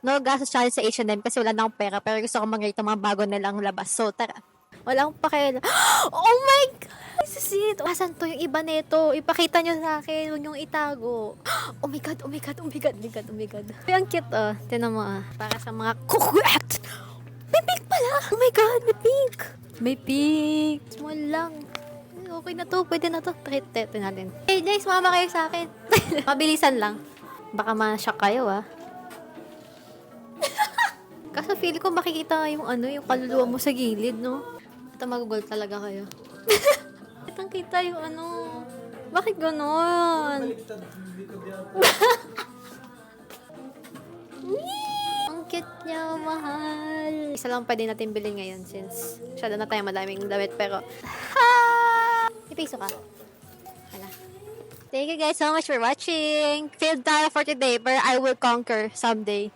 no gastos challenge sa H&M kasi wala na akong pera pero gusto ko mag-rate ng mga bago nilang labas. So, tara. Wala akong pakialam. Oh my God! This is it! Asan to yung iba nito? Ipakita nyo sa akin. Huwag niyong itago. Oh my God! Oh my God! Oh my God! Oh my God! Oh my God! Ay, ang cute oh. Tinan mo ah. Para sa mga kukwet! May pink pala! Oh my God! May pink! May pink! Small lang. Okay na to. Pwede na to. Pakita natin. Hey guys, mama kayo sa akin. Mabilisan lang. Baka ma-shock kayo ah. Kaso feel ko makikita yung ano, yung kaluluwa mo sa gilid, no? Ito magugol talaga kayo. Kitang kita yung ano. Bakit ganon? Ang cute niya, mahal. Isa lang pwede natin bilhin ngayon since masyado na tayo madaming damit pero may piso ka. Hala. Thank you guys so much for watching. Failed tayo for today but I will conquer someday.